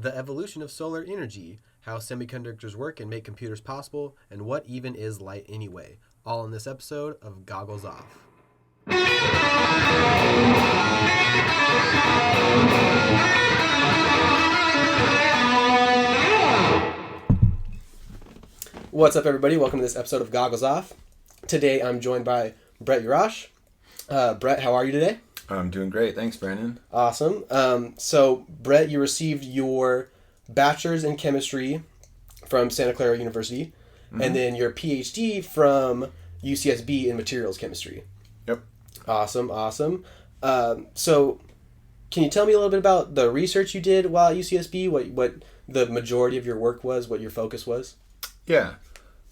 the evolution of solar energy, how semiconductors work and make computers possible, and what even is light anyway. All in this episode of Goggles Off. What's up, everybody? Welcome to this episode of Goggles Off. Today I'm joined by Brett Yurash. Brett, how are you today? I'm doing great. Thanks, Brandon. Awesome. So, Brett, you received your bachelor's in chemistry from Santa Clara University, and then your PhD from UCSB in materials chemistry. Yep. Awesome. So, can you tell me a little bit about the research you did while at UCSB? What the majority of your work was? What your focus was? Yeah.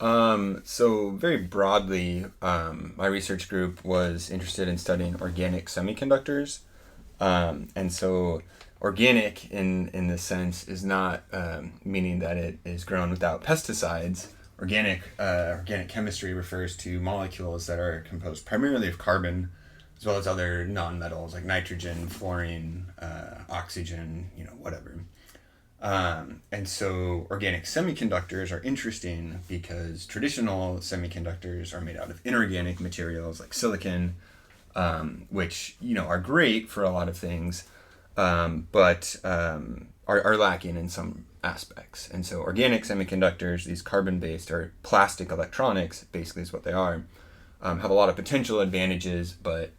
So very broadly, my research group was interested in studying organic semiconductors. And so organic in this sense is not meaning that it is grown without pesticides. Organic chemistry refers to molecules that are composed primarily of carbon, as well as other non-metals like nitrogen, fluorine, oxygen, whatever. And so organic semiconductors are interesting because traditional semiconductors are made out of inorganic materials like silicon, which, are great for a lot of things, but are lacking in some aspects. And so organic semiconductors, these carbon-based or plastic electronics, basically is what they are, have a lot of potential advantages, but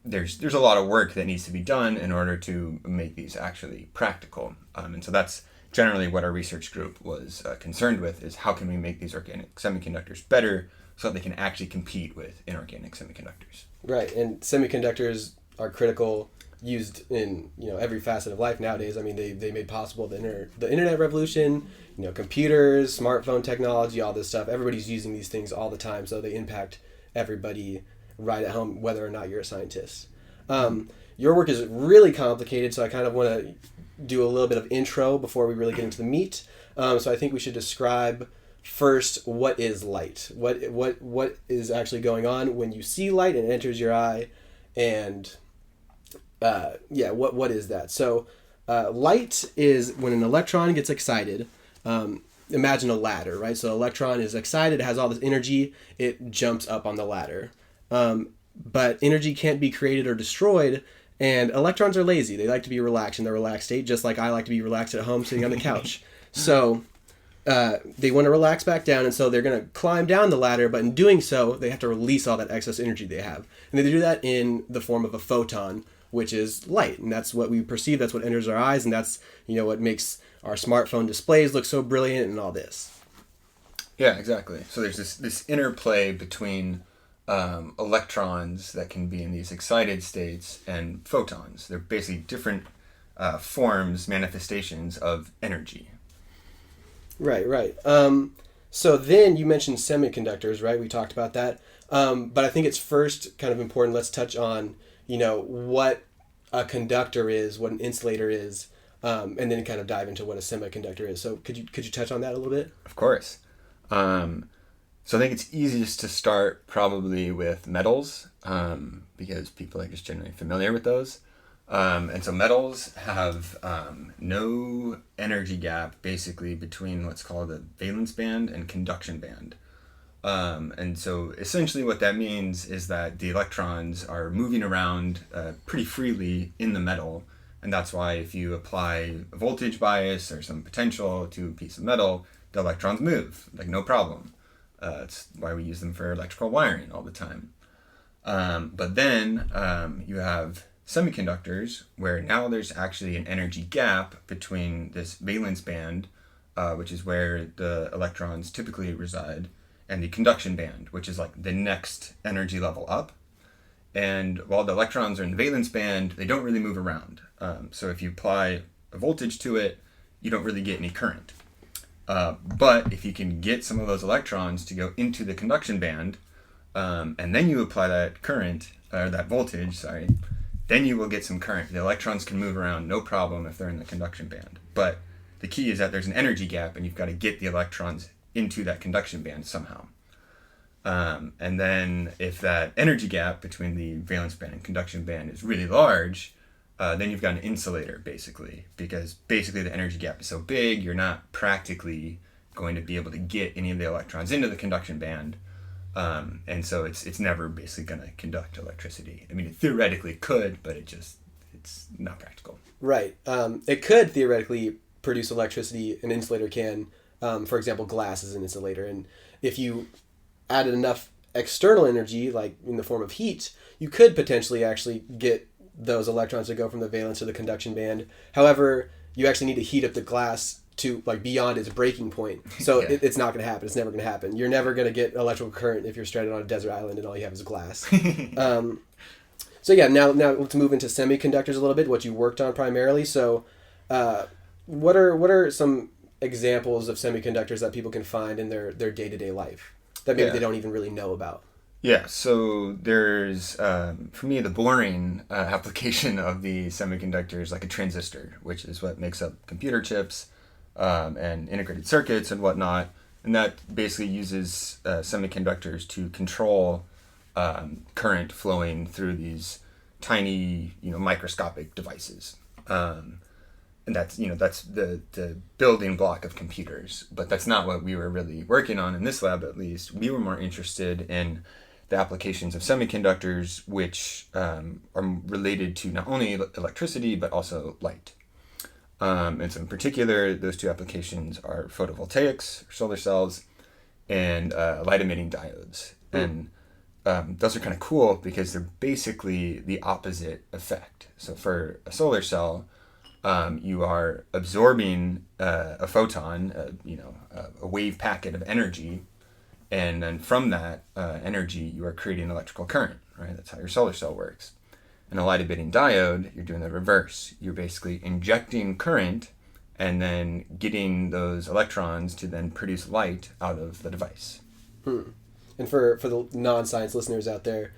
there's a lot of work that needs to be done in order to make these actually practical. And so that's generally what our research group was concerned with, is how can we make these organic semiconductors better so that they can actually compete with inorganic semiconductors. Right, and semiconductors are critical, used in every facet of life nowadays. I mean, they made possible the internet revolution, computers, smartphone technology, all this stuff. Everybody's using these things all the time, so they impact everybody right at home, whether or not you're a scientist. Your work is really complicated, so I kind of want to do a little bit of intro before we really get into the meat. So I think we should describe first what is light. What is actually going on when you see light and it enters your eye, and what is that? So light is when an electron gets excited. Imagine a ladder, right? So electron is excited, it has all this energy, it jumps up on the ladder. But energy can't be created or destroyed, and electrons are lazy. They like to be relaxed in their relaxed state, just like I like to be relaxed at home sitting on the couch. So they want to relax back down, and so they're going to climb down the ladder, but in doing so, they have to release all that excess energy they have. And they do that in the form of a photon, which is light, and that's what we perceive, that's what enters our eyes, and that's what makes our smartphone displays look so brilliant and all this. Yeah, exactly. So there's this interplay between electrons that can be in these excited states and photons. They're basically different forms, manifestations of energy. Right. So then you mentioned semiconductors, right? We talked about that. But I think it's first kind of important, let's touch on, what a conductor is, what an insulator is, and then kind of dive into what a semiconductor is. So could you touch on that a little bit? Of course. So I think it's easiest to start probably with metals, because people are just generally familiar with those. And so metals have no energy gap basically between what's called the valence band and conduction band. And so essentially what that means is that the electrons are moving around pretty freely in the metal. And that's why if you apply a voltage bias or some potential to a piece of metal, the electrons move, like no problem. It's why we use them for electrical wiring all the time. But then you have semiconductors where now there's actually an energy gap between this valence band, which is where the electrons typically reside, and the conduction band, which is like the next energy level up. And while the electrons are in the valence band, they don't really move around. So if you apply a voltage to it, you don't really get any current. But if you can get some of those electrons to go into the conduction band, and then you apply that current, or that voltage, then you will get some current. The electrons can move around no problem if they're in the conduction band. But the key is that there's an energy gap, and you've got to get the electrons into that conduction band somehow. And then if that energy gap between the valence band and conduction band is really large, then you've got an insulator, basically, because basically the energy gap is so big, you're not practically going to be able to get any of the electrons into the conduction band. And so it's never basically going to conduct electricity. I mean, it theoretically could, but it's not practical. Right. It could theoretically produce electricity. An insulator can. For example, glass is an insulator. And if you added enough external energy, like in the form of heat, you could potentially actually get those electrons to go from the valence to the conduction band. However, you actually need to heat up the glass to like beyond its breaking point. So it's not going to happen. It's never going to happen. You're never going to get electrical current if you're stranded on a desert island and all you have is glass. So yeah, now let's move into semiconductors a little bit, what you worked on primarily. So what are some examples of semiconductors that people can find in their day-to-day life that maybe they don't even really know about? Yeah, so there's, for me, the boring application of the semiconductors, like a transistor, which is what makes up computer chips and integrated circuits and whatnot. And that basically uses semiconductors to control current flowing through these tiny, microscopic devices. And that's the building block of computers. But that's not what we were really working on in this lab, at least. We were more interested in the applications of semiconductors, which are related to not only electricity, but also light. And so in particular, those two applications are photovoltaics, solar cells, and light-emitting diodes. And those are kind of cool because they're basically the opposite effect. So for a solar cell, you are absorbing a photon, a wave packet of energy, and then from that energy, you are creating electrical current, right? That's how your solar cell works. In a light-emitting diode, you're doing the reverse. You're basically injecting current and then getting those electrons to then produce light out of the device. And for the non-science listeners out there,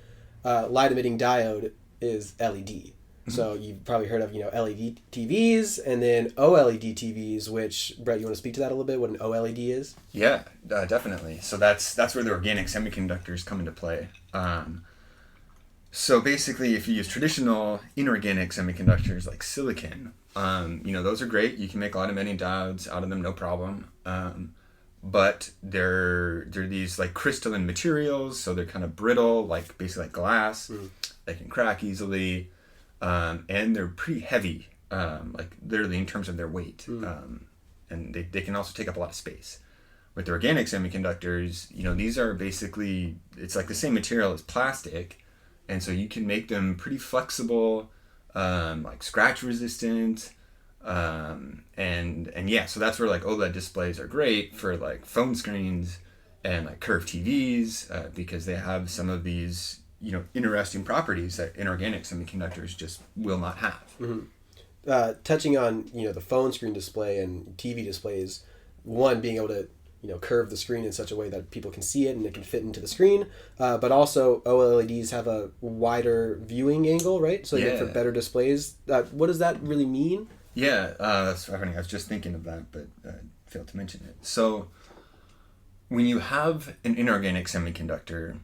light-emitting diode is LED. So you've probably heard of, LED TVs and then OLED TVs, which, Brett, you want to speak to that a little bit, what an OLED is? Yeah, definitely. So that's where the organic semiconductors come into play. So basically, if you use traditional inorganic semiconductors like silicon, those are great. You can make light-emitting diodes out of them, no problem. But they're these like crystalline materials, so they're kind of brittle, basically like glass. They can crack easily. And they're pretty heavy, literally in terms of their weight. And they can also take up a lot of space. With the organic semiconductors, these are basically, it's like the same material as plastic. And so you can make them pretty flexible, scratch resistant. So that's where OLED displays are great for phone screens and curved TVs, because they have some of these interesting properties that inorganic semiconductors just will not have. Touching on, the phone screen display and TV displays, one, being able to, curve the screen in such a way that people can see it and it can fit into the screen. But also OLEDs have a wider viewing angle, right? So they make for better displays. What does that really mean? Yeah, that's funny. I was just thinking of that, but failed to mention it. So when you have an inorganic semiconductor,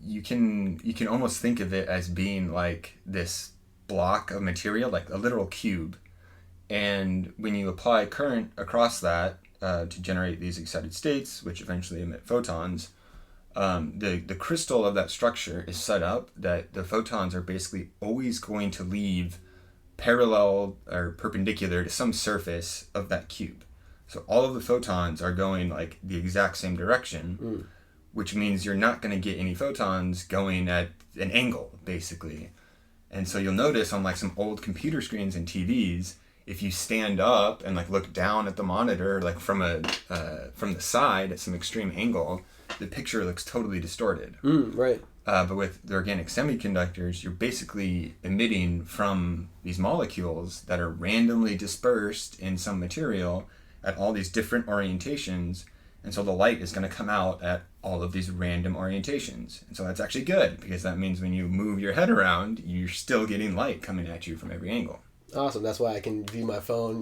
you can almost think of it as being like this block of material, like a literal cube. And when you apply current across that to generate these excited states, which eventually emit photons, the crystal of that structure is set up that the photons are basically always going to leave parallel or perpendicular to some surface of that cube. So all of the photons are going the exact same direction. Which means you're not going to get any photons going at an angle, basically. And so you'll notice on some old computer screens and TVs, if you stand up and look down at the monitor, from the side at some extreme angle, the picture looks totally distorted. Right. But with the organic semiconductors, you're basically emitting from these molecules that are randomly dispersed in some material at all these different orientations. And so the light is going to come out at all of these random orientations. And so that's actually good, because that means when you move your head around, you're still getting light coming at you from every angle. Awesome. That's why I can view my phone,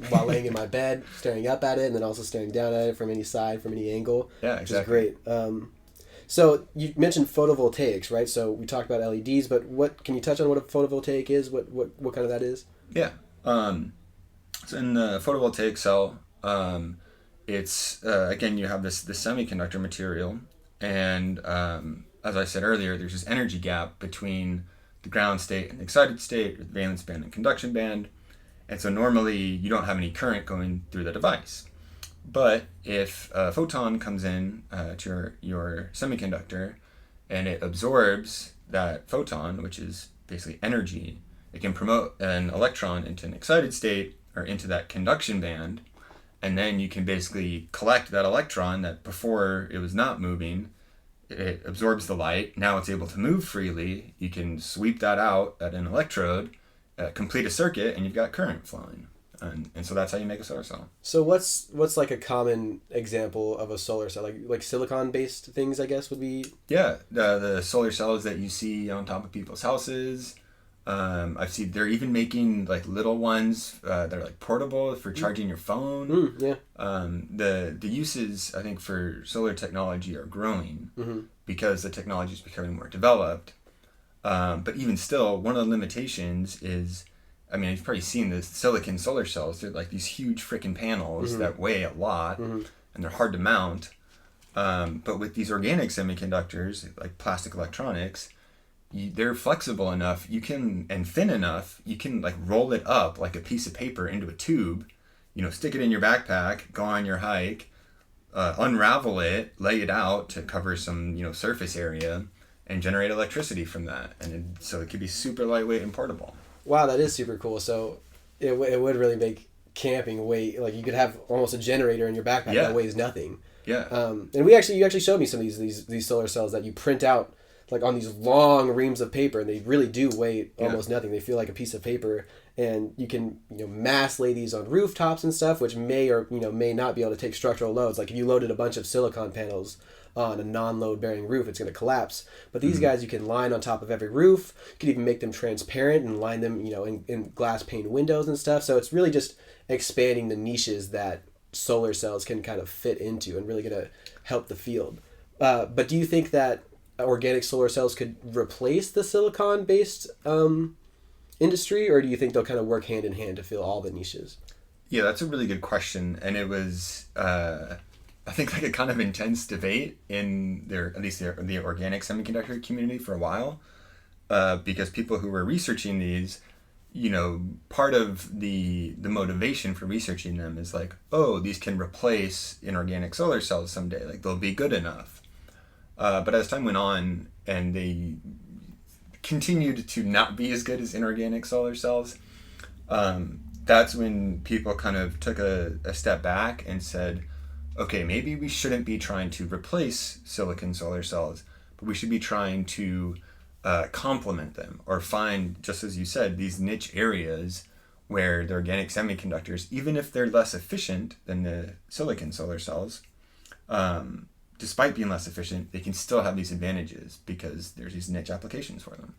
while laying in my bed, staring up at it, and then also staring down at it from any side, from any angle. Yeah, exactly. Which is great. So you mentioned photovoltaics, right? So we talked about LEDs, but what can you touch on what a photovoltaic is? What kind of that is? Yeah. So in the photovoltaic cell, it's again you have this semiconductor material, and as I said earlier, there's this energy gap between the ground state and the excited state, or the valence band and conduction band, and so normally you don't have any current going through the device. But if a photon comes in to your semiconductor and it absorbs that photon, which is basically energy, it can promote an electron into an excited state or into that conduction band, and then you can basically collect that electron that before it was not moving. It absorbs the light. Now it's able to move freely. You can sweep that out at an electrode, complete a circuit, and you've got current flowing. And so that's how you make a solar cell. So what's like a common example of a solar cell? Like silicon based things, I guess, would be. Yeah, the solar cells that you see on top of people's houses. I've seen they're even making like little ones that are like portable for charging your phone. Yeah. The uses I think for solar technology are growing because the technology is becoming more developed. But even still, one of the limitations is, I mean, you've probably seen this silicon solar cells. They're like these huge freaking panels that weigh a lot and they're hard to mount. But with these organic semiconductors, like plastic electronics, they're flexible enough and thin enough, you can like roll it up like a piece of paper into a tube, stick it in your backpack, go on your hike, unravel it, lay it out to cover some, surface area and generate electricity from that. And so it could be super lightweight and portable. Wow, that is super cool. So it would really make camping like you could have almost a generator in your backpack that weighs nothing. Yeah. And you actually showed me some of these solar cells that you print out like on these long reams of paper, and they really do weigh almost nothing. They feel like a piece of paper, and you can mass lay these on rooftops and stuff, which may or may not be able to take structural loads. Like if you loaded a bunch of silicon panels on a non-load bearing roof, it's going to collapse. But these guys you can line on top of every roof. You could even make them transparent and line them in glass pane windows and stuff. So it's really just expanding the niches that solar cells can kind of fit into and really going to help the field. But do you think that organic solar cells could replace the silicon-based industry, or do you think they'll kind of work hand in hand to fill all the niches? Yeah, that's a really good question, and it was I think like a kind of intense debate in at least the organic semiconductor community for a while, because people who were researching these, part of the motivation for researching them is like, oh, these can replace inorganic solar cells someday, like they'll be good enough. But as time went on and they continued to not be as good as inorganic solar cells, that's when people kind of took a step back and said, okay, maybe we shouldn't be trying to replace silicon solar cells, but we should be trying to complement them or find, just as you said, these niche areas where the organic semiconductors, even if they're less efficient than the silicon solar cells, despite being less efficient, they can still have these advantages because there's these niche applications for them.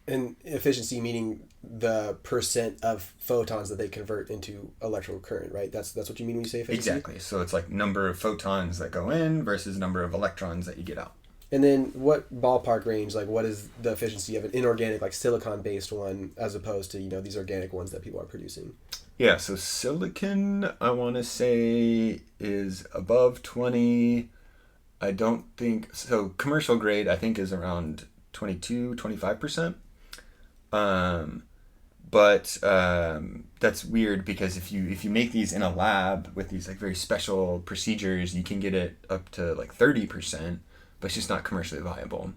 And efficiency meaning the percent of photons that they convert into electrical current, right? That's what you mean when you say efficiency? Exactly. So it's like number of photons that go in versus number of electrons that you get out. And then what ballpark range, like what is the efficiency of an inorganic, like silicon-based one as opposed to, these organic ones that people are producing? Yeah, so silicon, I want to say, is above 20. I don't think so. Commercial grade, I think, is around 25%. But that's weird because if you make these in a lab with these like very special procedures, you can get it up to like 30%, but it's just not commercially viable.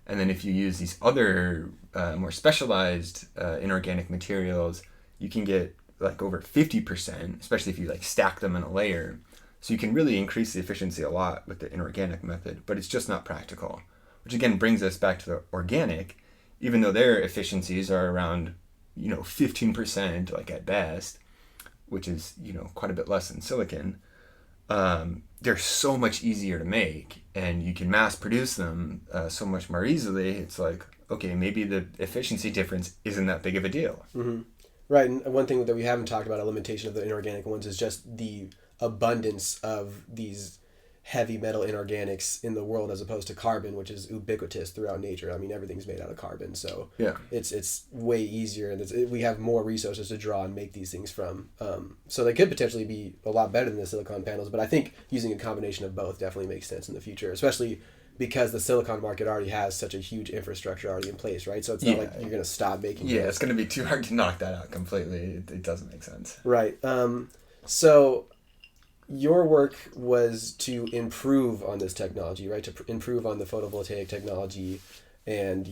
And then if you use these other more specialized inorganic materials, you can get like over 50%, especially if you like stack them in a layer. So you can really increase the efficiency a lot with the inorganic method, but it's just not practical. Which again brings us back to the organic, even though their efficiencies are around, 15%, like at best, which is, quite a bit less than silicon. They're so much easier to make, and you can mass produce them so much more easily. It's like, okay, maybe the efficiency difference isn't that big of a deal. Mm-hmm. Right, and one thing that we haven't talked about, a limitation of the inorganic ones, is just the abundance of these heavy metal inorganics in the world as opposed to carbon, which is ubiquitous throughout nature. I mean, everything's made out of carbon, so Yeah. it's way easier, and we have more resources to draw and make these things from. So they could potentially be a lot better than the silicon panels, but I think using a combination of both definitely makes sense in the future, especially because the silicon market already has such a huge infrastructure already in place, right? So it's not like you're going to stop making Yeah, those. it's going to be too hard to knock that out completely. It doesn't make sense. Right. So your work was to improve on this technology, right? To improve on the photovoltaic technology and,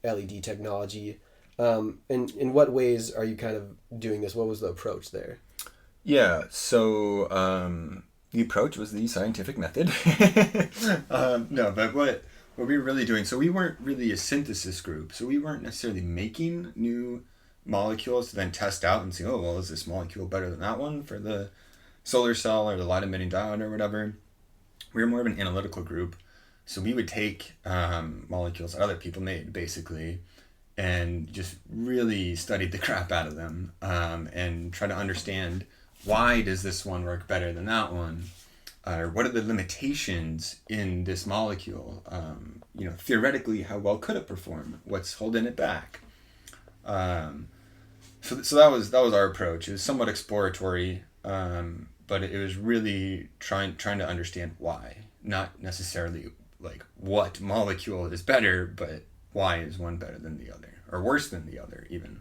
LED technology. And in what ways are you kind of doing this? What was the approach there? Yeah, so the approach was the scientific method. No, but what we were really doing, so we weren't really a synthesis group, so we weren't necessarily making new molecules to then test out and see, oh, well, is this molecule better than that one for the solar cell or the light emitting diode or whatever. We were more of an analytical group, so we would take molecules other people made, basically, and just really studied the crap out of them and try to understand why does this one work better than that one, or what are the limitations in this molecule. Theoretically, how well could it perform? What's holding it back? So that was our approach. It was somewhat exploratory, but it was really trying to understand why, not necessarily like what molecule is better, but why is one better than the other, or worse than the other even.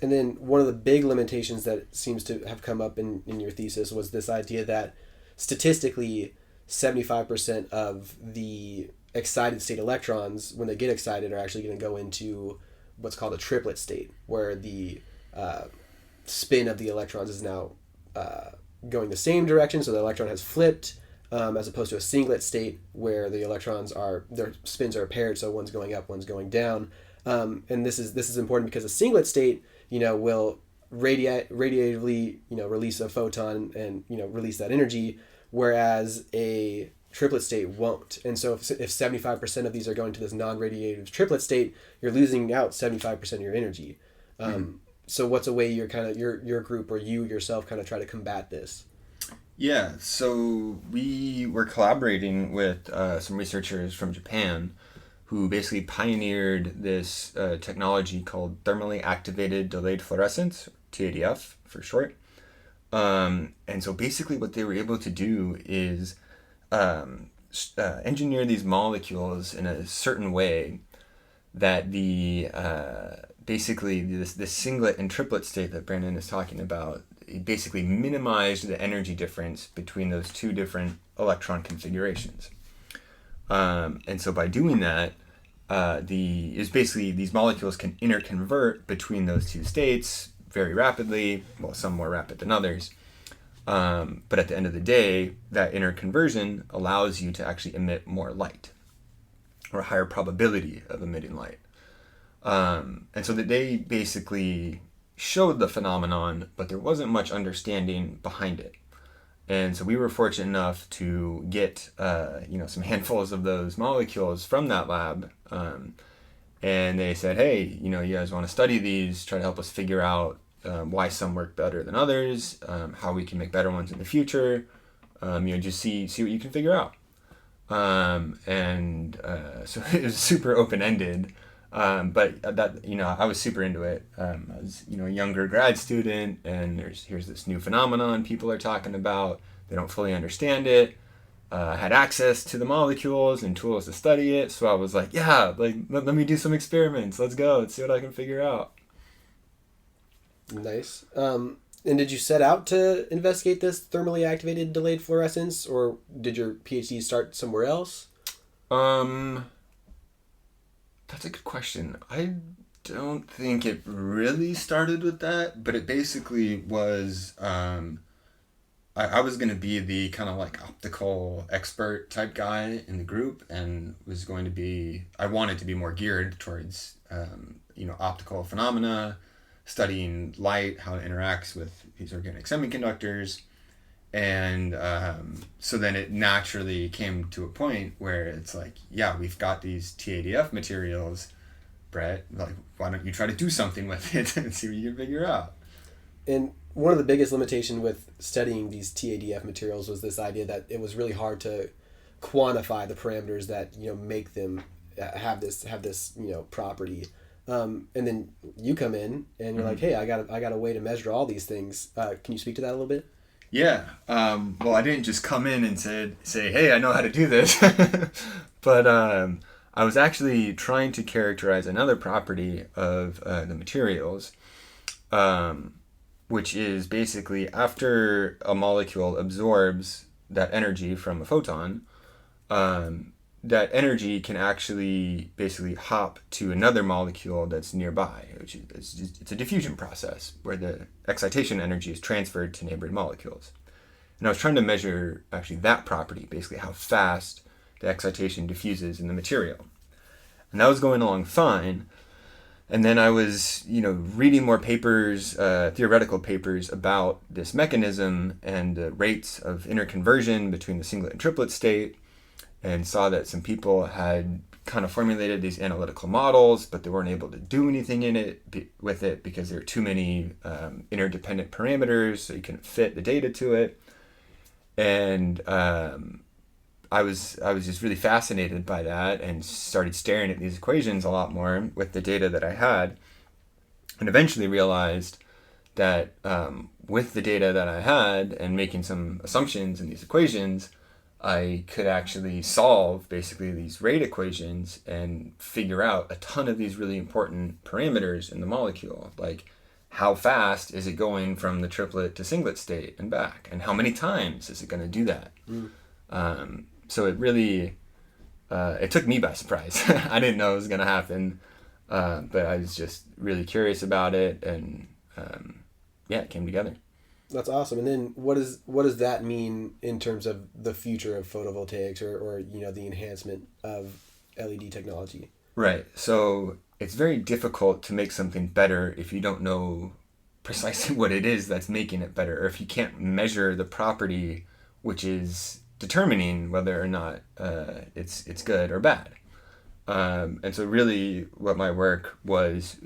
And then one of the big limitations that seems to have come up in your thesis was this idea that statistically 75% of the excited state electrons, when they get excited, are actually going to go into what's called a triplet state, where the spin of the electrons is now going the same direction, so the electron has flipped, as opposed to a singlet state where the electrons their spins are paired, so one's going up, one's going down. And this is important because a singlet state, will radiatively, release a photon and, release that energy, whereas a triplet state won't. And so if 75% of these are going to this non-radiative triplet state, you're losing out 75% of your energy. So what's a way you're kind of your group or you yourself kind of try to combat this? Yeah, so we were collaborating with some researchers from Japan who basically pioneered this technology called thermally activated delayed fluorescence, TADF for short. And so basically what they were able to do is engineer these molecules in a certain way that the basically this singlet and triplet state that Brandon is talking about, it basically minimized the energy difference between those two different electron configurations. And so by doing that, is basically these molecules can interconvert between those two states very rapidly, well, some more rapid than others. But at the end of the day, that interconversion allows you to actually emit more light, or a higher probability of emitting light. And so that they basically showed the phenomenon, but there wasn't much understanding behind it. And so we were fortunate enough to get, some handfuls of those molecules from that lab. And they said, hey, you guys want to study these, try to help us figure out why some work better than others, how we can make better ones in the future, just see what you can figure out. So it was super open-ended. But that, I was super into it. I was, a younger grad student, and here's this new phenomenon people are talking about. They don't fully understand it. I had access to the molecules and tools to study it, so I was like, yeah, let me do some experiments. Let's go. Let's see what I can figure out. Nice. And did you set out to investigate this thermally activated delayed fluorescence, or did your PhD start somewhere else? That's a good question. I don't think it really started with that, but it basically was, I was going to be the kind of like optical expert type guy in the group, and I wanted to be more geared towards, optical phenomena, studying light, how it interacts with these organic semiconductors. And so then it naturally came to a point where it's like, yeah, we've got these TADF materials, Brett, like, why don't you try to do something with it and see what you can figure out? And one of the biggest limitation with studying these TADF materials was this idea that it was really hard to quantify the parameters that make them have this property. And then you come in and you're like, hey, I got a way to measure all these things. Can you speak to that a little bit? Yeah. Well, I didn't just come in and say, hey, I know how to do this. But I was actually trying to characterize another property of the materials, which is basically after a molecule absorbs that energy from a photon, that energy can actually basically hop to another molecule that's nearby, which is it's a diffusion process where the excitation energy is transferred to neighboring molecules. And I was trying to measure actually that property, basically how fast the excitation diffuses in the material. And that was going along fine. And then I was, reading more papers, theoretical papers about this mechanism and the rates of interconversion between the singlet and triplet state, and saw that some people had kind of formulated these analytical models, but they weren't able to do anything with it because there were too many interdependent parameters, so you couldn't fit the data to it. And I was just really fascinated by that and started staring at these equations a lot more with the data that I had, and eventually realized that with the data that I had and making some assumptions in these equations, I could actually solve basically these rate equations and figure out a ton of these really important parameters in the molecule, like how fast is it going from the triplet to singlet state and back, and how many times is it going to do that. So it really it took me by surprise. I didn't know it was going to happen, but I was just really curious about it, and it came together. That's awesome. And then what does that mean in terms of the future of photovoltaics or the enhancement of LED technology? Right. So it's very difficult to make something better if you don't know precisely what it is that's making it better, or if you can't measure the property which is determining whether or not it's good or bad. And so really what my work is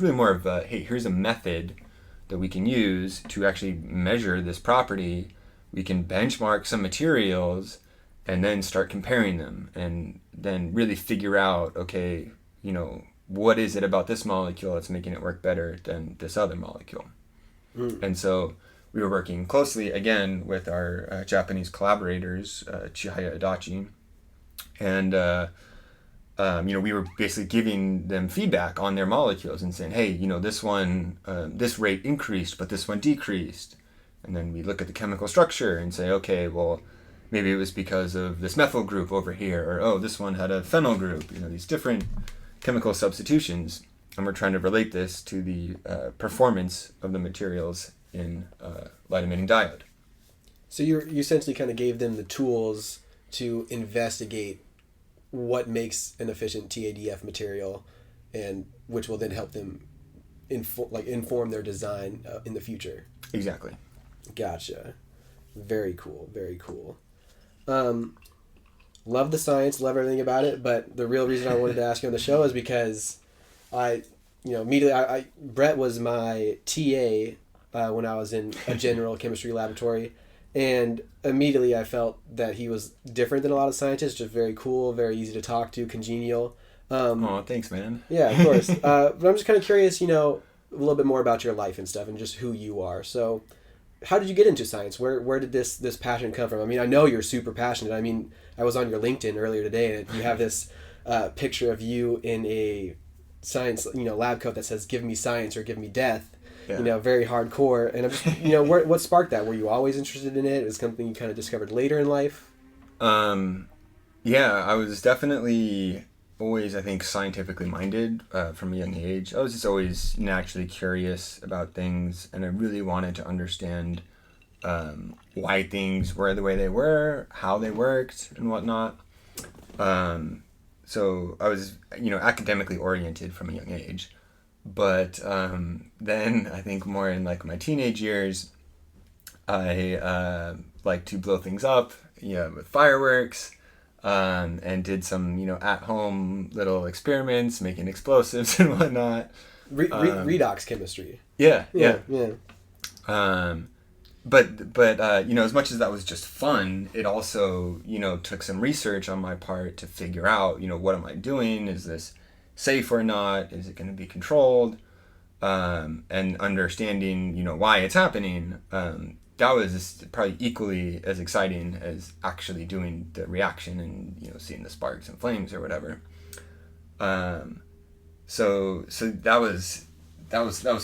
really more of a, hey, here's a method that we can use to actually measure this property. We can benchmark some materials and then start comparing them, and then really figure out, okay, what is it about this molecule that's making it work better than this other molecule? And so we were working closely again with our Japanese collaborators, Chihaya Adachi, and we were basically giving them feedback on their molecules and saying, hey, this one, this rate increased, but this one decreased. And then we look at the chemical structure and say, okay, well, maybe it was because of this methyl group over here, or, oh, this one had a phenyl group, these different chemical substitutions. And we're trying to relate this to the performance of the materials in light-emitting diode. So you essentially kind of gave them the tools to investigate what makes an efficient TADF material, and which will then help them inform their design in the future. Exactly. Gotcha. Very cool. Very cool. Love the science, love everything about it, but the real reason I wanted to ask you on the show is because immediately Brett was my TA when I was in a general chemistry laboratory. And immediately I felt that he was different than a lot of scientists, just very cool, very easy to talk to, congenial. Oh, thanks, man. Yeah, of course. But I'm just kind of curious, a little bit more about your life and stuff and just who you are. So how did you get into science? Where did this passion come from? I mean, I know you're super passionate. I mean, I was on your LinkedIn earlier today, and you have this picture of you in a science, lab coat that says, "Give me science or give me death." Yeah. Very hardcore. And I'm just, what sparked that? Were you always interested in it? It was something you kind of discovered later in life? Yeah, I was definitely always, I think, scientifically minded from a young age. I was just always naturally curious about things, and I really wanted to understand why things were the way they were, how they worked, and whatnot. So I was, academically oriented from a young age. But then I think more in my teenage years, I like to blow things up, with fireworks, and did some, at-home little experiments, making explosives and whatnot. Redox chemistry. Yeah. But you know, as much as that was just fun, it also, you know, took some research on my part to figure out, you know, what am I doing? Is this safe or not? Is it going to be controlled? And understanding, you know, why it's happening. That was probably equally as exciting as actually doing the reaction and, you know, seeing the sparks and flames or whatever. So that was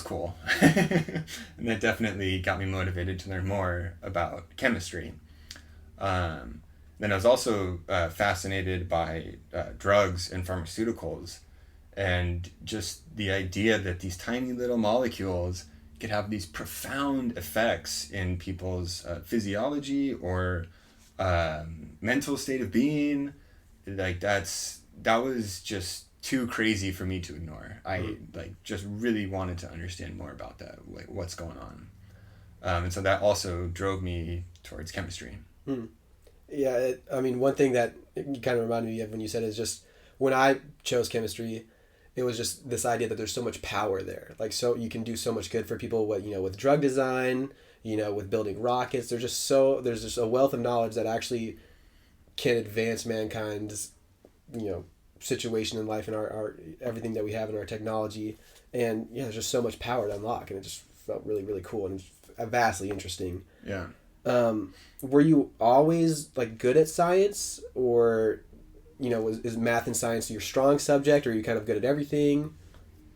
cool. And that definitely got me motivated to learn more about chemistry. Then I was also fascinated by drugs and pharmaceuticals, and just the idea that these tiny little molecules could have these profound effects in people's physiology or mental state of being. Like that was just too crazy for me to ignore. I just really wanted to understand more about that, like what's going on. And so that also drove me towards chemistry. Yeah, I mean, one thing that you kind of reminded me of when you said is just when I chose chemistry, it was just this idea that there's so much power there. Like, so you can do so much good for people, what, you know, with drug design, you know, with building rockets. There's just a wealth of knowledge that actually can advance mankind's, you know, situation in life and our everything that we have in our technology. And yeah, there's just so much power to unlock, and it just felt really, really cool and vastly interesting. Yeah. Were you always like good at science, or, you know, is math and science your strong subject, or are you kind of good at everything?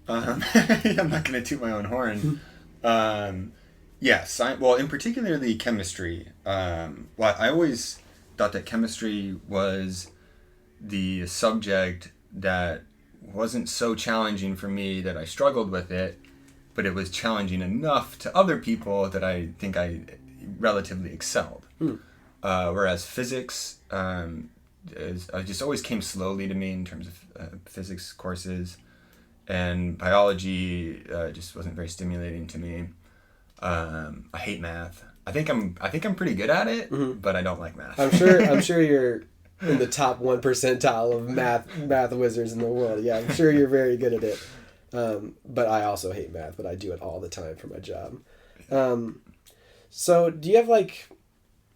I'm not going to toot my own horn. Yeah, well, in particularly chemistry. Well, I always thought that chemistry was the subject that wasn't so challenging for me that I struggled with it, but it was challenging enough to other people that I think I relatively excelled. Whereas physics just always came slowly to me in terms of physics courses, and biology just wasn't very stimulating to me. I hate math. I think I'm pretty good at it, but I don't like math. I'm sure you're in the top 1 percentile of math wizards in the world. Yeah, I'm sure you're very good at it. But I also hate math, but I do it all the time for my job. So do you have, like,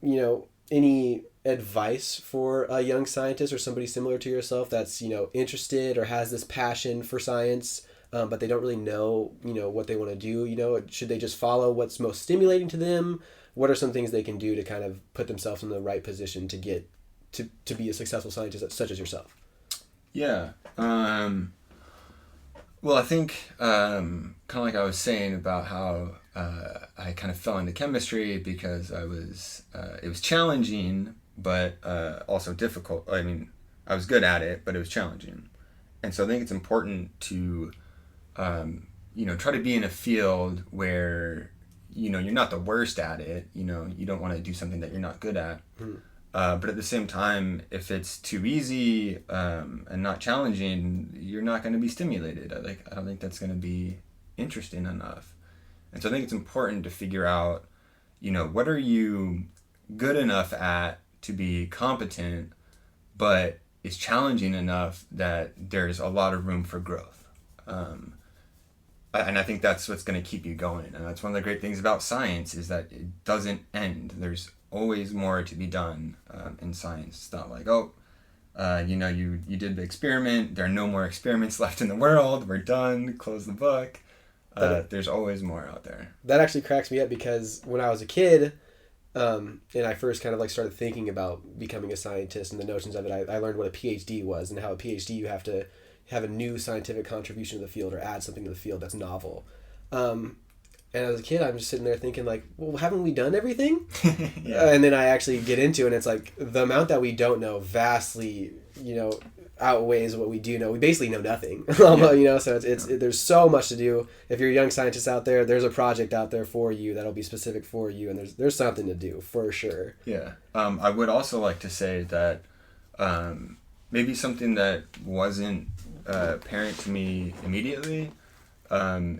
you know, any advice for a young scientist or somebody similar to yourself that's, you know, interested or has this passion for science, but they don't really know, you know, what they want to do? You know, should they just follow what's most stimulating to them? What are some things they can do to kind of put themselves in the right position to get to be a successful scientist such as yourself? Yeah. Well, I think kind of like I was saying about how I kind of fell into chemistry because it was challenging, but also difficult. I mean, I was good at it, but it was challenging. And so I think it's important to, you know, try to be in a field where, you know, you're not the worst at it. You know, you don't want to do something that you're not good at. But at the same time, if it's too easy and not challenging, you're not going to be stimulated. I don't think that's going to be interesting enough. And so I think it's important to figure out, you know, what are you good enough at to be competent, but is challenging enough that there's a lot of room for growth. And I think that's what's going to keep you going. And that's one of the great things about science is that it doesn't end. There's always more to be done in science. It's not like, you know, you did the experiment. There are no more experiments left in the world. We're done. Close the book. There's always more out there. That actually cracks me up because when I was a kid, and I first kind of like started thinking about becoming a scientist and the notions of it, I learned what a PhD was, and how a PhD you have to have a new scientific contribution to the field or add something to the field that's novel. And as a kid, I'm just sitting there thinking, like, well, haven't we done everything? Yeah. And then I actually get into it, and it's like the amount that we don't know vastly, you know, outweighs what we do know. We basically know nothing, you know, so it's there's so much to do. If you're a young scientist out there, there's a project out there for you that'll be specific for you, and there's something to do for sure. Yeah. I would also like to say that maybe something that wasn't apparent to me immediately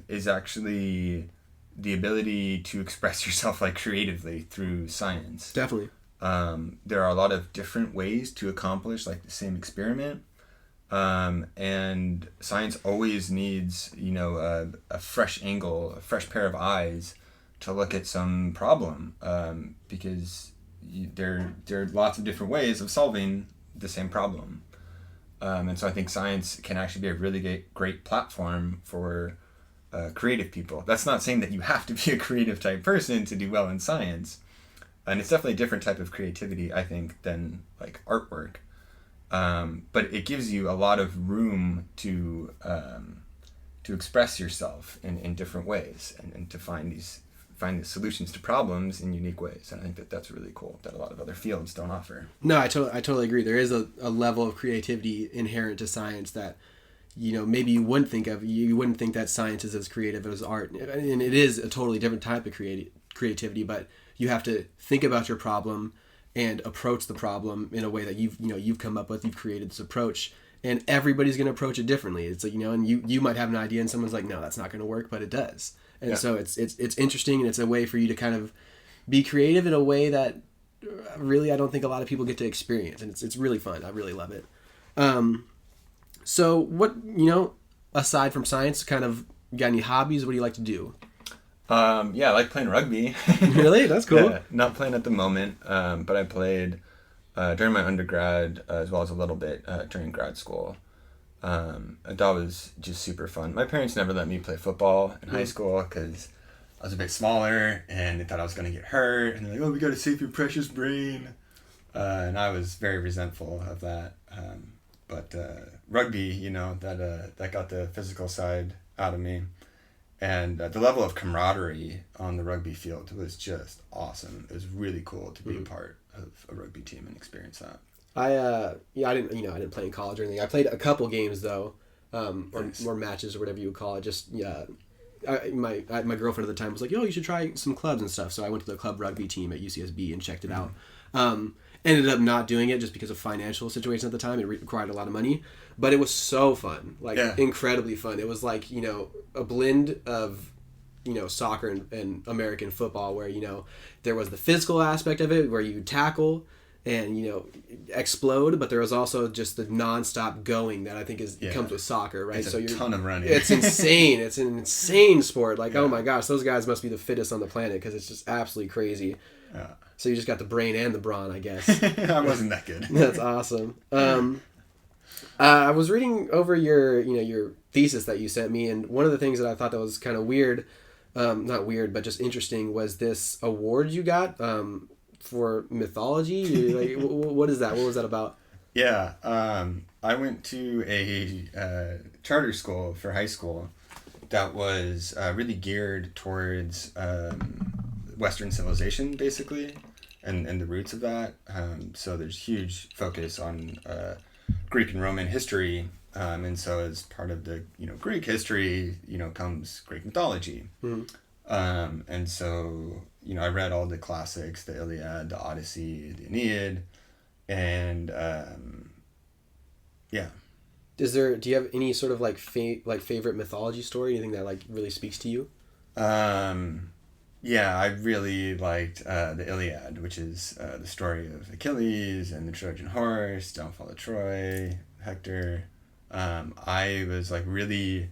is actually the ability to express yourself like creatively through science. Definitely. There are a lot of different ways to accomplish like the same experiment. And science always needs, you know, a fresh angle, a fresh pair of eyes to look at some problem, because there are lots of different ways of solving the same problem. And so I think science can actually be a really great platform for creative people. That's not saying that you have to be a creative type person to do well in science. And it's definitely a different type of creativity, I think, than like artwork. But it gives you a lot of room to express yourself in different ways, and to find the solutions to problems in unique ways. And I think that's really cool that a lot of other fields don't offer. No, I totally agree. There is a level of creativity inherent to science that, maybe you wouldn't think of. You wouldn't think that science is as creative as art. And it is a totally different type of creativity, but you have to think about your problem and approach the problem in a way that you've come up with. You've created this approach, and everybody's going to approach it differently. It's like, and you might have an idea and someone's like, no, that's not going to work, but it does. And so it's interesting, and it's a way for you to kind of be creative in a way that really I don't think a lot of people get to experience, and it's really fun. I really love it. So what, aside from science, kind of, you got any hobbies? What do you like to do? I like playing rugby. Really? That's cool. Yeah, not playing at the moment, but I played during my undergrad, as well as a little bit during grad school. And that was just super fun. My parents never let me play football in high school because I was a bit smaller, and they thought I was going to get hurt. And they're like, "Oh, we got to save your precious brain." And I was very resentful of that. But rugby, that got the physical side out of me. And the level of camaraderie on the rugby field was just awesome. It was really cool to be a part of a rugby team and experience that. I didn't play in college or anything. I played a couple games though, or matches or whatever you would call it. Just my girlfriend at the time was like, "Oh, you should try some clubs and stuff." So I went to the club rugby team at UCSB and checked it out. Ended up not doing it just because of financial situation at the time. It required a lot of money, but it was so fun, incredibly fun. It was like, a blend of, soccer and American football, where, there was the physical aspect of it where you tackle and, explode, but there was also just the nonstop going that I think comes with soccer, right? It's a ton of running. It's insane. It's an insane sport. Oh my gosh, those guys must be the fittest on the planet because it's just absolutely crazy. Yeah. So you just got the brain and the brawn, I guess. I wasn't that good. That's awesome. I was reading over your thesis that you sent me, and one of the things that I thought that was kind of weird, not weird, but just interesting, was this award you got for mythology. What is that? What was that about? Yeah, I went to a charter school for high school that was really geared towards Western civilization, basically, and the roots of that. So there's huge focus on Greek and Roman history, and so as part of the Greek history, comes Greek mythology. Mm-hmm. And so I read all the classics: the Iliad, the Odyssey, the Aeneid, and yeah. Do you have any sort of favorite mythology story? Anything that really speaks to you? Yeah, I really liked the Iliad, which is the story of Achilles and the Trojan horse, downfall of Troy, Hector. I was really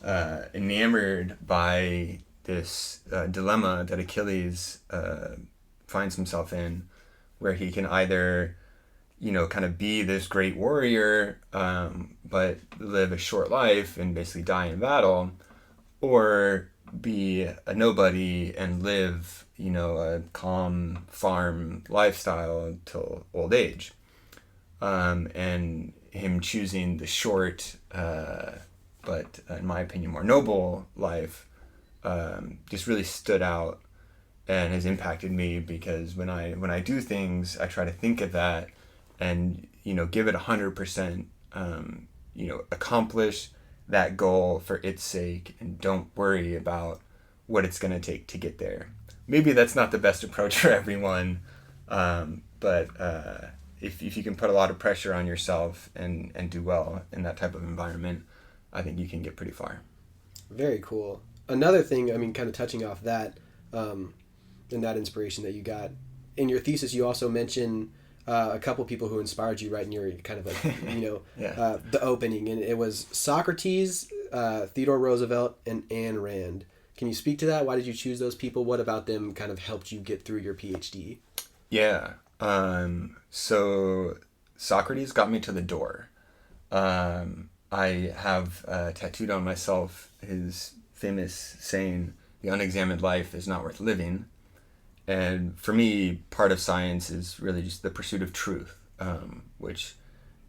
enamored by this dilemma that Achilles finds himself in, where he can either, kind of be this great warrior, but live a short life and basically die in battle, or be a nobody and live, a calm farm lifestyle until old age. And him choosing the short, but in my opinion, more noble life, just really stood out and has impacted me, because when I do things, I try to think of that and, give it 100%, accomplish that goal for its sake and don't worry about what it's going to take to get there. Maybe that's not the best approach for everyone, but if you can put a lot of pressure on yourself and do well in that type of environment, I think you can get pretty far. Very cool. Another thing, kind of touching off that, and that inspiration that you got, in your thesis you also mention a couple people who inspired you, right, in your kind of the opening, and it was Socrates, Theodore Roosevelt, and Ayn Rand. Can you speak to that? Why did you choose those people? What about them kind of helped you get through your PhD? Yeah. So Socrates got me to the door. I have tattooed on myself his famous saying, "The unexamined life is not worth living." And for me, part of science is really just the pursuit of truth, which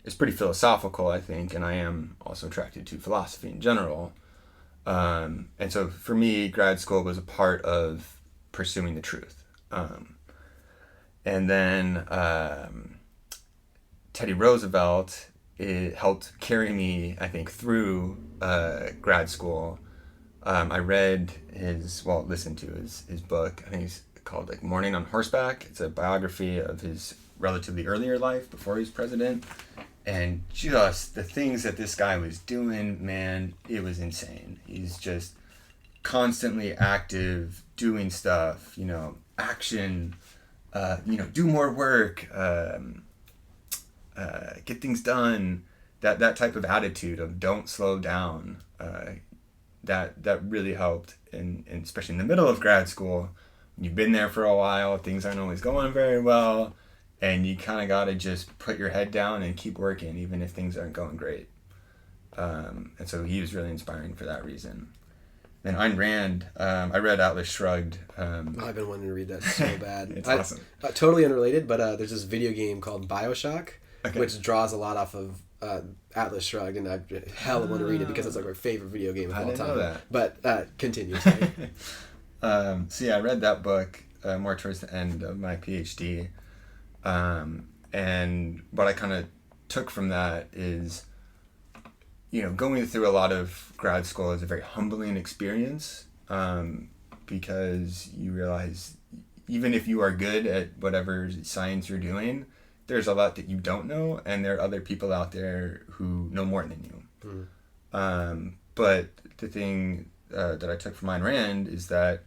is pretty philosophical, I think, and I am also attracted to philosophy in general. And so for me, grad school was a part of pursuing the truth. And then Teddy Roosevelt, it helped carry me, I think, through grad school. I read listened to his book. I think it's called like Morning on Horseback. It's a biography of his relatively earlier life before he was president. And just the things that this guy was doing, man, it was insane. He's just constantly active, doing stuff, action, do more work, get things done. That type of attitude of don't slow down, that really helped. And especially in the middle of grad school, you've been there for a while, things aren't always going very well. And you kind of got to just put your head down and keep working, even if things aren't going great. And so he was really inspiring for that reason. Then Ayn Rand, I read Atlas Shrugged. I've been wanting to read that so bad. It's awesome. Totally unrelated, but there's this video game called BioShock, which draws a lot off of Atlas Shrugged, and I hella want to read it because it's like my favorite video game of all time. Know that. But continue. Sorry. So yeah, I read that book more towards the end of my PhD. And what I kind of took from that is, going through a lot of grad school is a very humbling experience, because you realize even if you are good at whatever science you're doing, there's a lot that you don't know, and there are other people out there who know more than you. But the thing that I took from Ayn Rand is that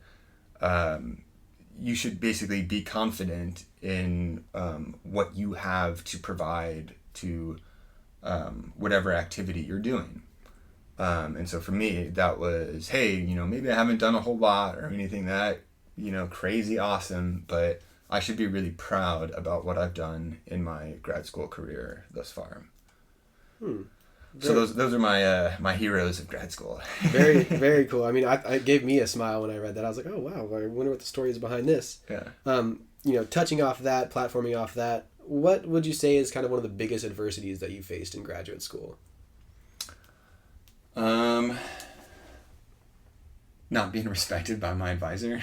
you should basically be confident in what you have to provide to whatever activity you're doing. And so for me, that was, hey, maybe I haven't done a whole lot or anything that, crazy awesome, but I should be really proud about what I've done in my grad school career thus far. So those are my heroes of grad school. Very, very cool. I mean, it gave me a smile when I read that. I was like, oh, wow, I wonder what the story is behind this. Yeah. Touching off that, platforming off that, what would you say is kind of one of the biggest adversities that you faced in graduate school? Not being respected by my advisor.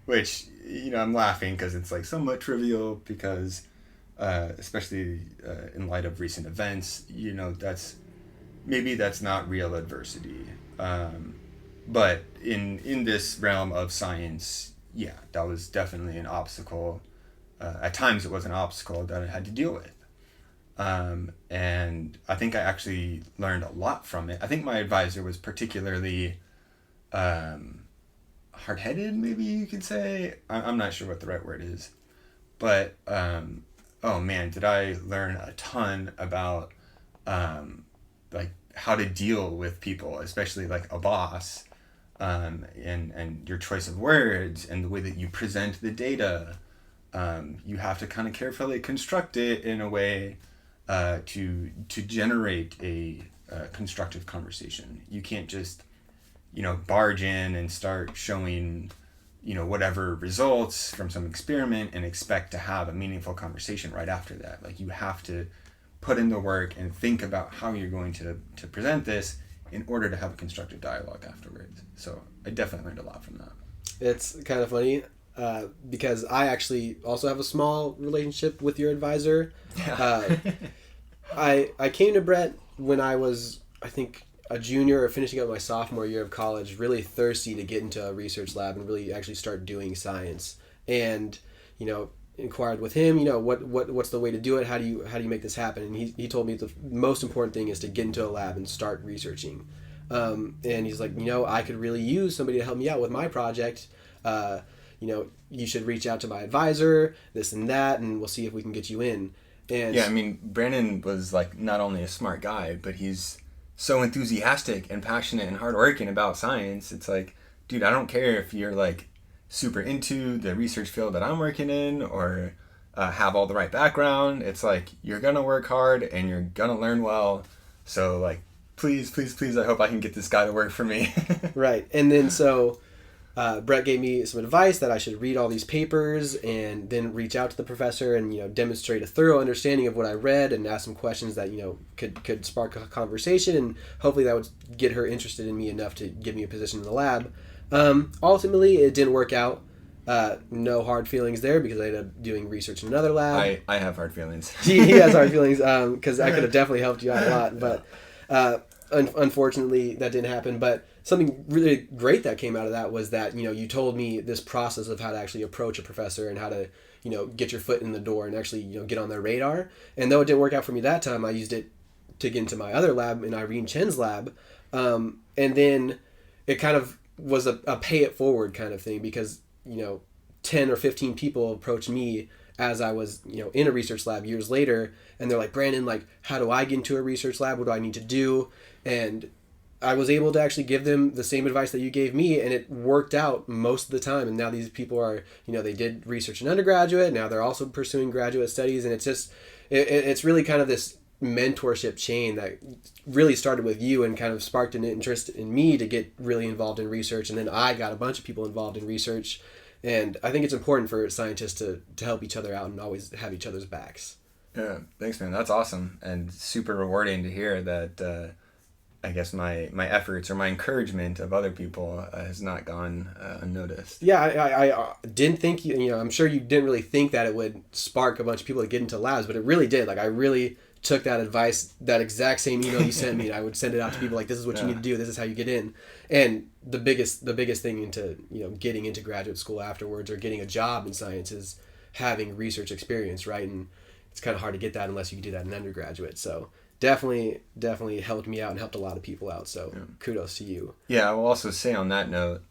Which, I'm laughing because it's like somewhat trivial because, especially in light of recent events, that's not real adversity. But in this realm of science, yeah, that was definitely an obstacle. At times it was an obstacle that I had to deal with. And I think I actually learned a lot from it. I think my advisor was particularly hard-headed, maybe you could say. I'm not sure what the right word is. But, oh man, did I learn a ton about like how to deal with people, especially like a boss, and your choice of words and the way that you present the data. You have to kind of carefully construct it in a way to generate a constructive conversation. You can't just, barge in and start showing, whatever results from some experiment and expect to have a meaningful conversation right after that. Like, you have to put in the work and think about how you're going to present this in order to have a constructive dialogue afterwards. So I definitely learned a lot from that. It's kind of funny. Because I actually also have a small relationship with your advisor. Yeah. I came to Brett when I was, I think, a junior or finishing up my sophomore year of college, really thirsty to get into a research lab and really actually start doing science. And, inquired with him, what's the way to do it? How do you make this happen? And he told me the most important thing is to get into a lab and start researching. And he's like, I could really use somebody to help me out with my project. You should reach out to my advisor, this and that, and we'll see if we can get you in. And yeah, I mean, Brandon was like not only a smart guy, but he's so enthusiastic and passionate and hardworking about science. It's like, dude, I don't care if you're like super into the research field that I'm working in or have all the right background. It's like, you're gonna work hard and you're gonna learn well. So like, please, please, please, I hope I can get this guy to work for me. Right. And then so Brett gave me some advice that I should read all these papers and then reach out to the professor and, demonstrate a thorough understanding of what I read and ask some questions that, could spark a conversation, and hopefully that would get her interested in me enough to give me a position in the lab. Ultimately, it didn't work out. No hard feelings there because I ended up doing research in another lab. I have hard feelings. he has hard feelings because I could have definitely helped you out a lot, but unfortunately that didn't happen. But something really great that came out of that was that you told me this process of how to actually approach a professor and how to get your foot in the door and actually get on their radar. And though it didn't work out for me that time, I used it to get into my other lab, in Irene Chen's lab, and then it kind of was a pay it forward kind of thing because 10 or 15 people approached me as I was, in a research lab years later, and they're like, Brandon, like, how do I get into a research lab? What do I need to do? And I was able to actually give them the same advice that you gave me, and it worked out most of the time. And now these people are, they did research in undergraduate. Now they're also pursuing graduate studies, and it's just, it's really kind of this mentorship chain that really started with you and kind of sparked an interest in me to get really involved in research. And then I got a bunch of people involved in research. And I think it's important for scientists to help each other out and always have each other's backs. Yeah, thanks, man. That's awesome and super rewarding to hear that. I guess my efforts or my encouragement of other people has not gone unnoticed. Yeah, I didn't think I'm sure you didn't really think that it would spark a bunch of people to get into labs, but it really did. Like, I really took that advice, that exact same email you sent me, and I would send it out to people like, this is what you need to do, this is how you get in. And the biggest thing into getting into graduate school afterwards or getting a job in science is having research experience, right? And it's kind of hard to get that unless you do that in undergraduate. So definitely helped me out and helped a lot of people out. So kudos to you. Yeah, I will also say on that note,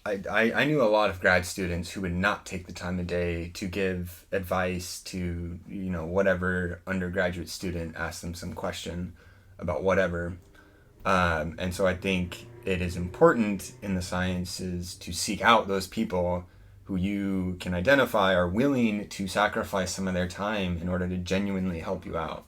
I knew a lot of grad students who would not take the time of day to give advice to, whatever undergraduate student asked them some question about whatever. And so I think it is important in the sciences to seek out those people who you can identify are willing to sacrifice some of their time in order to genuinely help you out.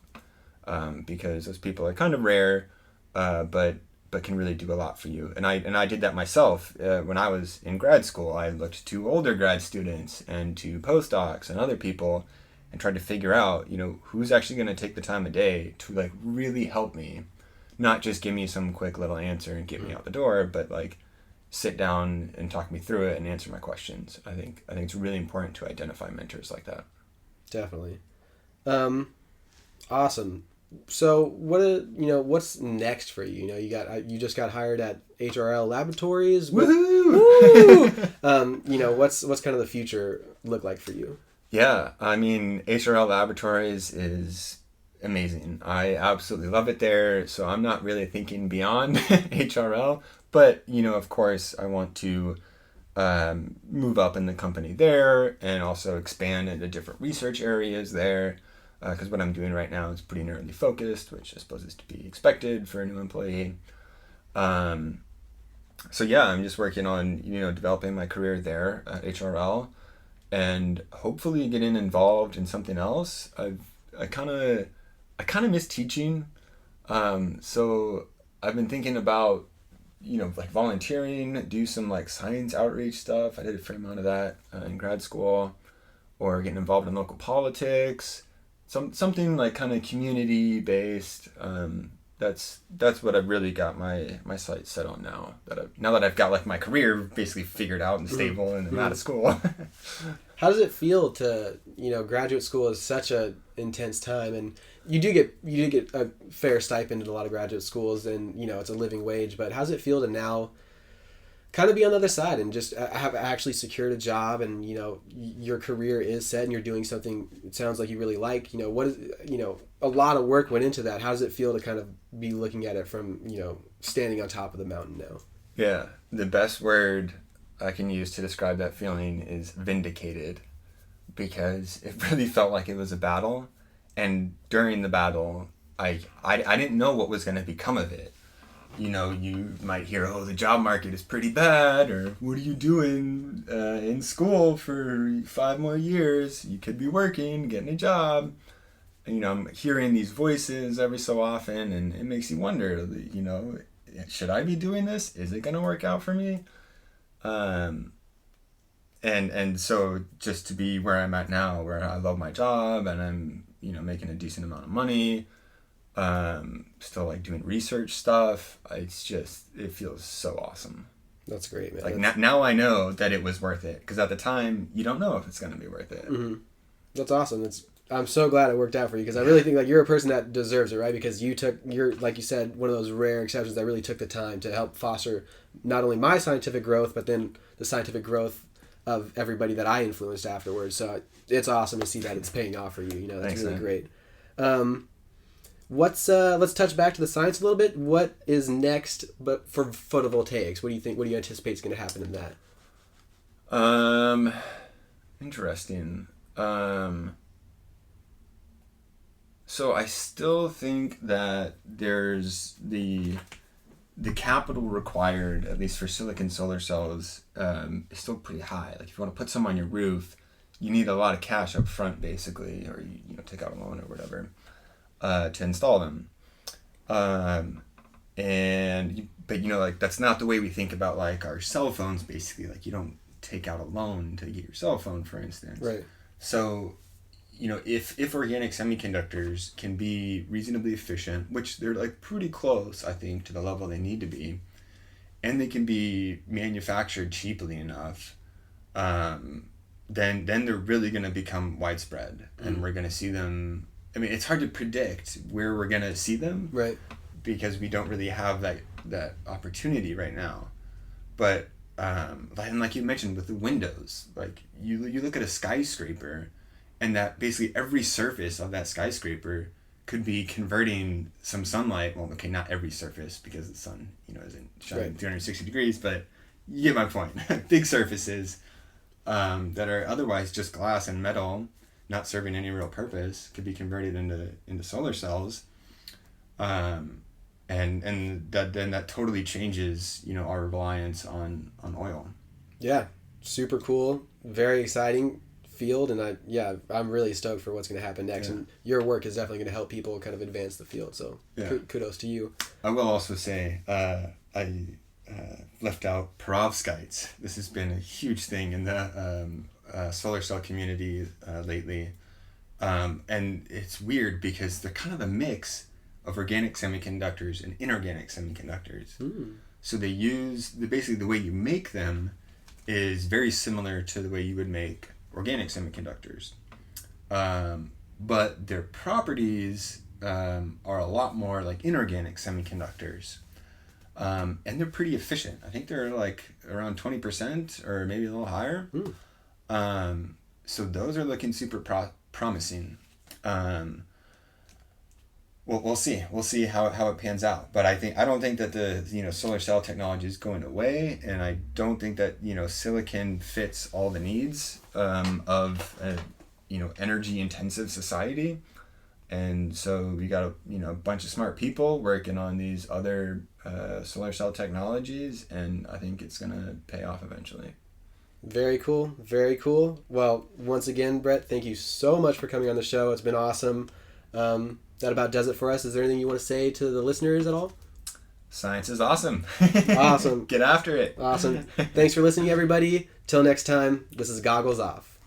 Because those people are kind of rare, but can really do a lot for you. And I did that myself. When I was in grad school, I looked to older grad students and to postdocs and other people and tried to figure out, who's actually going to take the time of day to like really help me, not just give me some quick little answer and get me out the door, but like sit down and talk me through it and answer my questions. I think it's really important to identify mentors like that. Definitely. Awesome. So what's next for you? You just got hired at HRL Laboratories. Woohoo! Woo! What's kind of the future look like for you? Yeah, I mean, HRL Laboratories is amazing. I absolutely love it there. So I'm not really thinking beyond HRL, but of course, I want to move up in the company there and also expand into different research areas there. Because what I'm doing right now is pretty narrowly focused, which I suppose is to be expected for a new employee. So yeah, I'm just working on, developing my career there at HRL and hopefully getting involved in something else. I kind of miss teaching. So I've been thinking about, like volunteering, do some like science outreach stuff. I did a fair amount of that in grad school, or getting involved in local politics. Something like kind of community based. That's what I've really got my sights set on now. Now that I've got like my career basically figured out and stable and I'm out of school. How does it feel to graduate school is such a intense time, and you do get a fair stipend in a lot of graduate schools, and it's a living wage. But how does it feel to now kind of be on the other side and just have actually secured a job and your career is set and you're doing something it sounds like you really like? What is a lot of work went into that. How does it feel to kind of be looking at it from standing on top of the mountain now? Yeah, the best word I can use to describe that feeling is vindicated, because it really felt like it was a battle, and during the battle I didn't know what was going to become of it. You know, you might hear, oh, the job market is pretty bad, or what are you doing in school for 5 more years? You could be working, getting a job. And, you know, I'm hearing these voices every so often, and it makes you wonder, you know, should I be doing this? Is it going to work out for me? And so just to be where I'm at now, where I love my job and I'm, you know, making a decent amount of money, still like doing research stuff. It's just, it feels so awesome. That's great, man. Like now I know that it was worth it, because at the time you don't know if it's going to be worth it. Mm-hmm. That's awesome. I'm so glad it worked out for you, because I really think like you're a person that deserves it, right? Because you're like you said, one of those rare exceptions that really took the time to help foster not only my scientific growth, but then the scientific growth of everybody that I influenced afterwards. So it's awesome to see that it's paying off for you. You know, that's Thanks, really man. great. Let's touch back to the science a little bit. What is next, but for photovoltaics? What do you think? What do you anticipate is going to happen in that? Interesting. So I still think that there's the capital required, at least for silicon solar cells, is still pretty high. Like if you want to put some on your roof, you need a lot of cash up front, basically, or you know, take out a loan or whatever, to install them. But you know, like that's not the way we think about like our cell phones. Basically, like you don't take out a loan to get your cell phone, for instance. Right. So, you know, if organic semiconductors can be reasonably efficient, which they're like pretty close, I think, to the level they need to be, and they can be manufactured cheaply enough, then they're really going to become widespread, and we're going to see them. I mean, it's hard to predict where we're going to see them, Right. because we don't really have that opportunity right now. But and like you mentioned with the windows, like you look at a skyscraper, and that basically every surface of that skyscraper could be converting some sunlight. Well, okay, not every surface, because the sun, you know, isn't shining Right. 360 degrees, but you get my point. Big surfaces that are otherwise just glass and metal, not serving any real purpose, could be converted into solar cells. And that totally changes, you know, our reliance on oil. Yeah. Super cool. Very exciting field, and I'm really stoked for what's going to happen next. Yeah. And your work is definitely going to help people kind of advance the field. So kudos to you. I will also say I left out perovskites. This has been a huge thing in the solar cell community lately, and it's weird because they're kind of a mix of organic semiconductors and inorganic semiconductors. So basically the way you make them is very similar to the way you would make organic semiconductors, but their properties are a lot more like inorganic semiconductors, and they're pretty efficient. I think they're like around 20% or maybe a little higher. So those are looking super promising. We'll see. We'll see how it pans out. But I don't think that the solar cell technology is going away, and I don't think that silicon fits all the needs of a energy intensive society. And so we got a bunch of smart people working on these other solar cell technologies, and I think it's gonna pay off eventually. Very cool. Very cool. Well, once again, Brett, thank you so much for coming on the show. It's been awesome. That about does it for us. Is there anything you want to say to the listeners at all? Science is awesome. Awesome. Get after it. Awesome. Thanks for listening, everybody. Till next time, this is Goggles Off.